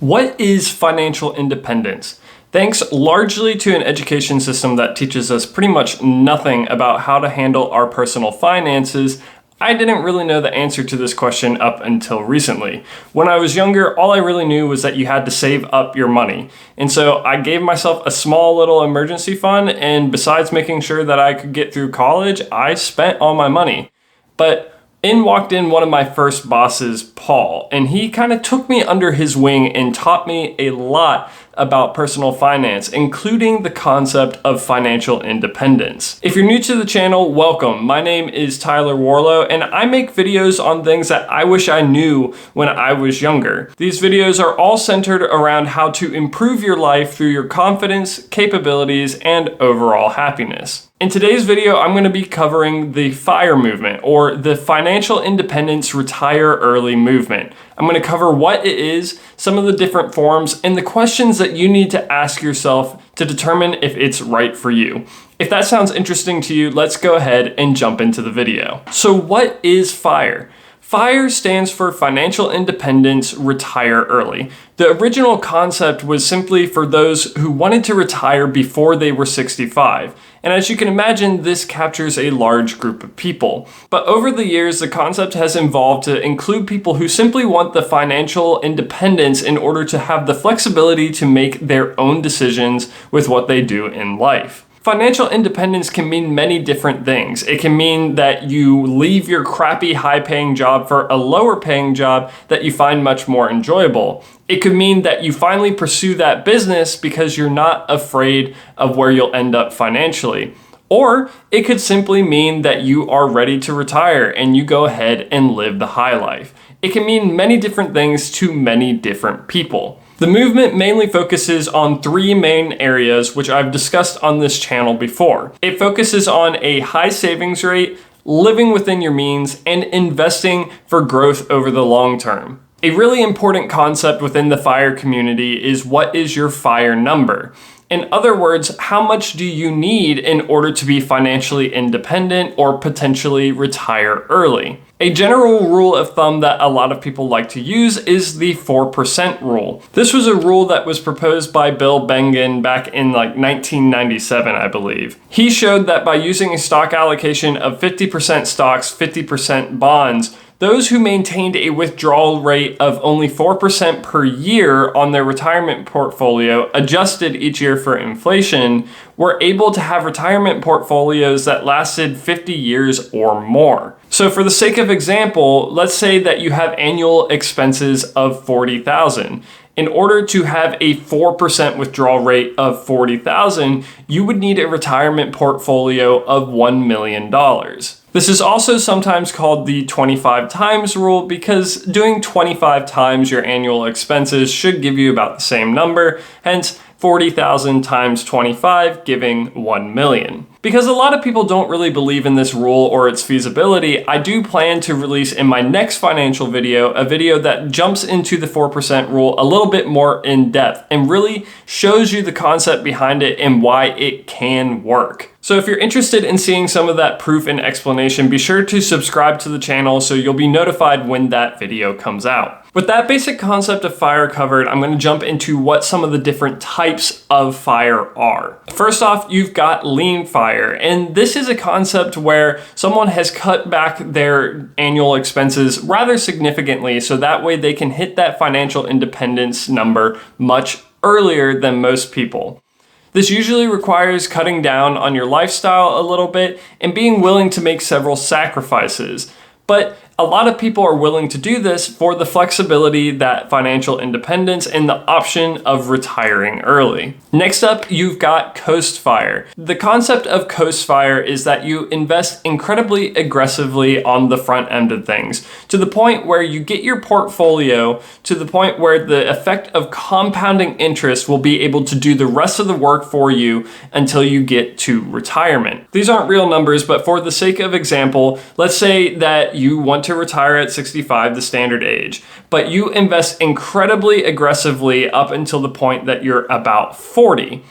What is financial independence? Thanks largely to an education system that teaches us pretty much nothing about how to handle our personal finances, I didn't really know the answer to this question up until recently. When I was younger, all I really knew was that you had to save up your money. And so I gave myself a small little emergency fund, and besides making sure that I could get through college, I spent all my money. But in walked in one of my first bosses, Paul, and he kind of took me under his wing and taught me a lot about personal finance, including the concept of financial independence. If you're new to the channel, welcome. My name is Tyler Warlow, and I make videos on things that I wish I knew when I was younger. These videos are all centered around how to improve your life through your confidence, capabilities, and overall happiness. In today's video, I'm going to be covering the FIRE movement, or the Financial Independence Retire Early movement. I'm going to cover what it is, some of the different forms, and the questions that you need to ask yourself to determine if it's right for you. If that sounds interesting to you, let's go ahead and jump into the video. So what is FIRE? FIRE stands for Financial Independence Retire Early. The original concept was simply for those who wanted to retire before they were 65. And as you can imagine, this captures a large group of people. But over the years, the concept has evolved to include people who simply want the financial independence in order to have the flexibility to make their own decisions with what they do in life. Financial independence can mean many different things. It can mean that you leave your crappy high-paying job for a lower-paying job that you find much more enjoyable. It could mean that you finally pursue that business because you're not afraid of where you'll end up financially. Or it could simply mean that you are ready to retire and you go ahead and live the high life. It can mean many different things to many different people. The movement mainly focuses on three main areas, which I've discussed on this channel before. It focuses on a high savings rate, living within your means, and investing for growth over the long term. A really important concept within the FIRE community is what is your FIRE number? In other words, how much do you need in order to be financially independent or potentially retire early? A general rule of thumb that a lot of people like to use is the 4% rule. This was a rule that was proposed by Bill Bengen back in 1997, I believe. He showed that by using a stock allocation of 50% stocks, 50% bonds, those who maintained a withdrawal rate of only 4% per year on their retirement portfolio, adjusted each year for inflation, were able to have retirement portfolios that lasted 50 years or more. So for the sake of example, let's say that you have annual expenses of $40,000. In order to have a 4% withdrawal rate of $40,000, you would need a retirement portfolio of $1 million. This is also sometimes called the 25 times rule because doing 25 times your annual expenses should give you about the same number, hence 40,000 times 25 giving 1 million. Because a lot of people don't really believe in this rule or its feasibility, I do plan to release in my next financial video a video that jumps into the 4% rule a little bit more in depth and really shows you the concept behind it and why it can work. So if you're interested in seeing some of that proof and explanation, be sure to subscribe to the channel so you'll be notified when that video comes out. With that basic concept of FIRE covered, I'm going to jump into what some of the different types of FIRE are. First off, you've got lean FIRE, and this is a concept where someone has cut back their annual expenses rather significantly so that way they can hit that financial independence number much earlier than most people. This usually requires cutting down on your lifestyle a little bit and being willing to make several sacrifices. But a lot of people are willing to do this for the flexibility, that financial independence, and the option of retiring early. Next up, you've got Coast FIRE. The concept of Coast FIRE is that you invest incredibly aggressively on the front end of things, to the point where you get your portfolio to the point where the effect of compounding interest will be able to do the rest of the work for you until you get to retirement. These aren't real numbers, but for the sake of example, let's say that you want to retire at 65, the standard age, but you invest incredibly aggressively up until the point that you're about 40.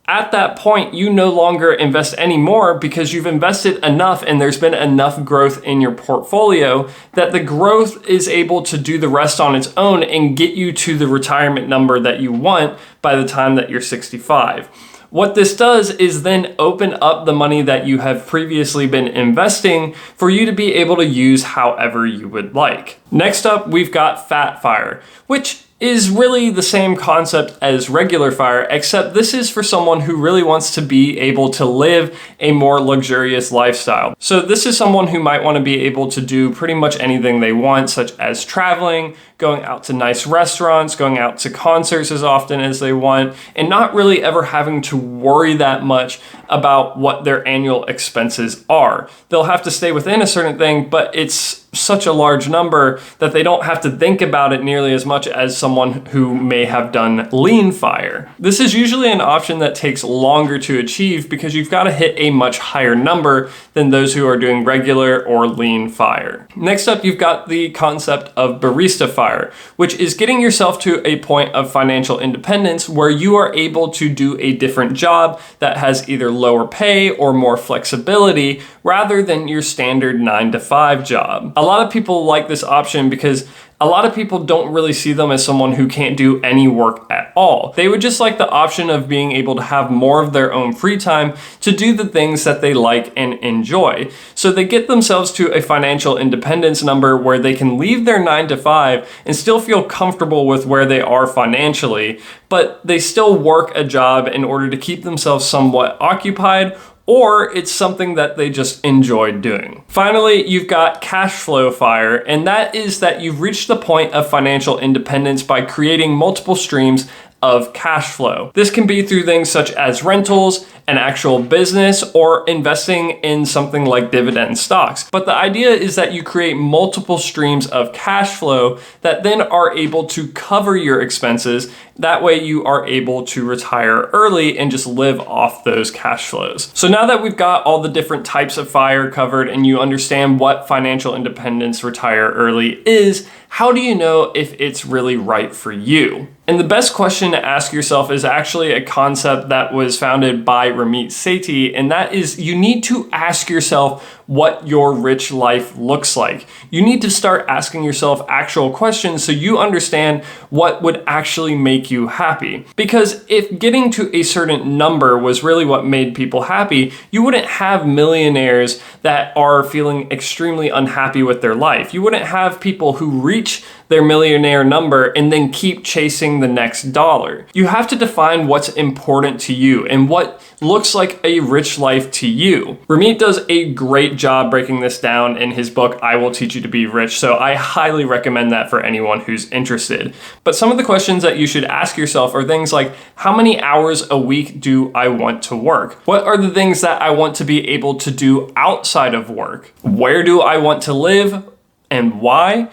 At that point, you no longer invest any more because you've invested enough and there's been enough growth in your portfolio that the growth is able to do the rest on its own and get you to the retirement number that you want by the time that you're 65. What this does is then open up the money that you have previously been investing for you to be able to use however you would like. Next up, we've got Fat Fire, which is really the same concept as regular fire, except this is for someone who really wants to be able to live a more luxurious lifestyle. So this is someone who might want to be able to do pretty much anything they want, such as traveling, going out to nice restaurants, going out to concerts as often as they want, and not really ever having to worry that much about what their annual expenses are. They'll have to stay within a certain thing, but it's such a large number that they don't have to think about it nearly as much as someone who may have done lean fire. This is usually an option that takes longer to achieve because you've got to hit a much higher number than those who are doing regular or lean fire. Next up, you've got the concept of barista fire, which is getting yourself to a point of financial independence where you are able to do a different job that has either lower pay or more flexibility rather than your standard 9-to-5 job. A lot of people like this option because a lot of people don't really see them as someone who can't do any work at all. They would just like the option of being able to have more of their own free time to do the things that they like and enjoy. So they get themselves to a financial independence number where they can leave their 9-to-5 and still feel comfortable with where they are financially, but they still work a job in order to keep themselves somewhat occupied, or it's something that they just enjoy doing. Finally, you've got cash flow fire, and that is that you've reached the point of financial independence by creating multiple streams of cash flow. This can be through things such as rentals, an actual business, or investing in something like dividend stocks. But the idea is that you create multiple streams of cash flow that then are able to cover your expenses. That way you are able to retire early and just live off those cash flows. So now that we've got all the different types of fire covered and you understand what financial independence retire early is, how do you know if it's really right for you? And the best question to ask yourself is actually a concept that was founded by Ramit Sethi, and that is you need to ask yourself what your rich life looks like. You need to start asking yourself actual questions so you understand what would actually make you happy. Because if getting to a certain number was really what made people happy, you wouldn't have millionaires that are feeling extremely unhappy with their life. You wouldn't have people who reach their millionaire number and then keep chasing the next dollar. You have to define what's important to you and what looks like a rich life to you. Ramit does a great job breaking this down in his book, I Will Teach You to Be Rich, so I highly recommend that for anyone who's interested. But some of the questions that you should ask yourself are things like, how many hours a week do I want to work? What are the things that I want to be able to do outside of work? Where do I want to live and why?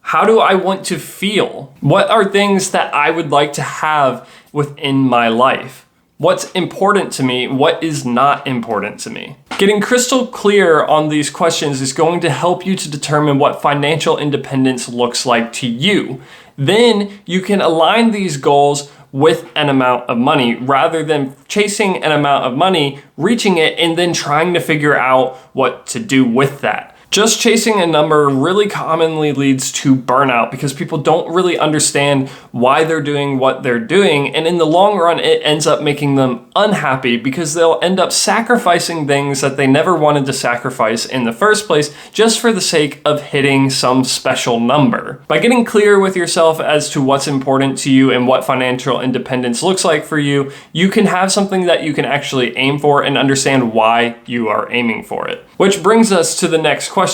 How do I want to feel? What are things that I would like to have within my life? What's important to me? What is not important to me? Getting crystal clear on these questions is going to help you to determine what financial independence looks like to you. Then you can align these goals with an amount of money rather than chasing an amount of money, reaching it, and then trying to figure out what to do with that. Just chasing a number really commonly leads to burnout because people don't really understand why they're doing what they're doing. And in the long run, it ends up making them unhappy because they'll end up sacrificing things that they never wanted to sacrifice in the first place just for the sake of hitting some special number. By getting clear with yourself as to what's important to you and what financial independence looks like for you, you can have something that you can actually aim for and understand why you are aiming for it. Which brings us to the next question.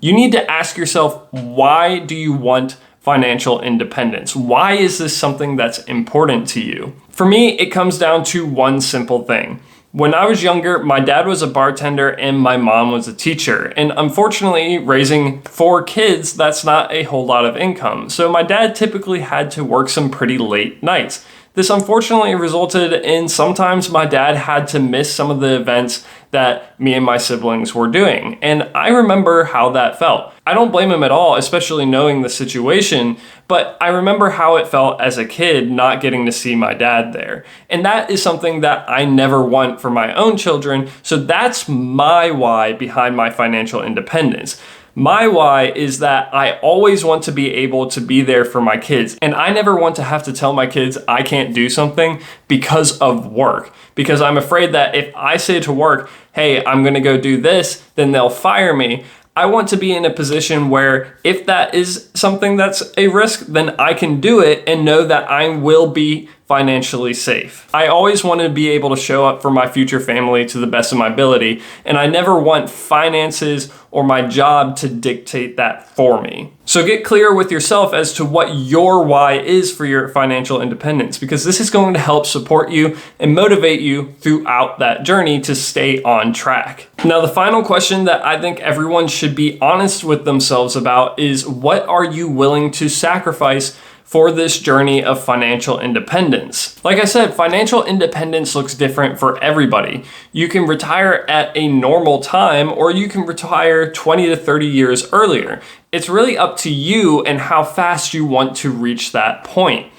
You need to ask yourself, why do you want financial independence? Why is this something that's important to you? For me, it comes down to one simple thing. When I was younger, my dad was a bartender and my mom was a teacher. And unfortunately, raising 4 kids, that's not a whole lot of income. So my dad typically had to work some pretty late nights. This unfortunately resulted in sometimes my dad had to miss some of the events that me and my siblings were doing. And I remember how that felt. I don't blame him at all, especially knowing the situation, but I remember how it felt as a kid not getting to see my dad there. And that is something that I never want for my own children. So that's my why behind my financial independence. My why is that I always want to be able to be there for my kids. And I never want to have to tell my kids I can't do something because of work. Because I'm afraid that if I say to work, hey, I'm going to go do this, then they'll fire me. I want to be in a position where if that is something that's a risk, then I can do it and know that I will be financially safe. I always want to be able to show up for my future family to the best of my ability, and I never want finances or my job to dictate that for me. So get clear with yourself as to what your why is for your financial independence, because this is going to help support you and motivate you throughout that journey to stay on track. Now, the final question that I think everyone should be honest with themselves about is, what are you willing to sacrifice for this journey of financial independence? Like I said, financial independence looks different for everybody. You can retire at a normal time, or you can retire 20 to 30 years earlier. It's really up to you and how fast you want to reach that point.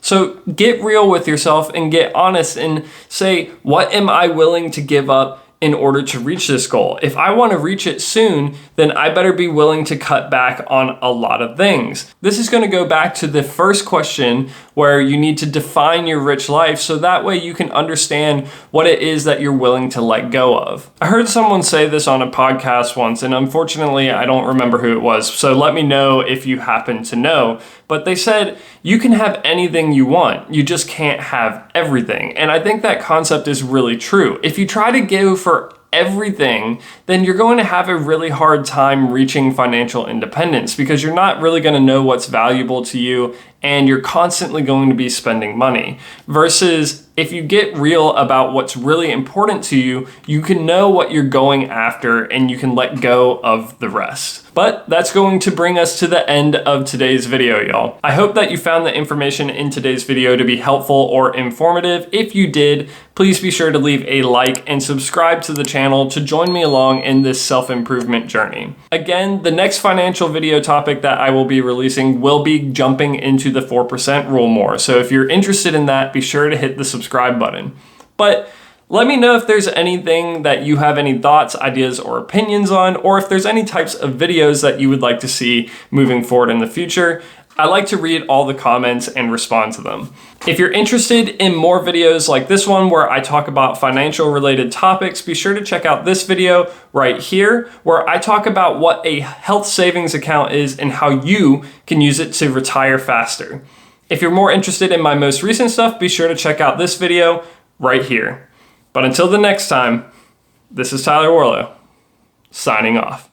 So get real with yourself and get honest and say, what am I willing to give up in order to reach this goal? If I want to reach it soon, then I better be willing to cut back on a lot of things. This is going to go back to the first question, where you need to define your rich life so that way you can understand what it is that you're willing to let go of. I heard someone say this on a podcast once, and unfortunately I don't remember who it was, so let me know if you happen to know. But they said, you can have anything you want, you just can't have everything. And I think that concept is really true. If you try to go for everything, then you're going to have a really hard time reaching financial independence, because you're not really going to know what's valuable to you, and you're constantly going to be spending money. Versus if you get real about what's really important to you, you can know what you're going after and you can let go of the rest. But that's going to bring us to the end of today's video, y'all. I hope that you found the information in today's video to be helpful or informative. If you did, please be sure to leave a like and subscribe to the channel to join me along in this self-improvement journey. Again, the next financial video topic that I will be releasing will be jumping into the 4% rule more. So if you're interested in that, be sure to hit the subscribe button. But let me know if there's anything that you have any thoughts, ideas, or opinions on, or if there's any types of videos that you would like to see moving forward in the future. I like to read all the comments and respond to them. If you're interested in more videos like this one where I talk about financial related topics, be sure to check out this video right here where I talk about what a health savings account is and how you can use it to retire faster. If you're more interested in my most recent stuff, be sure to check out this video right here. But until the next time, this is Tyler Warlow, signing off.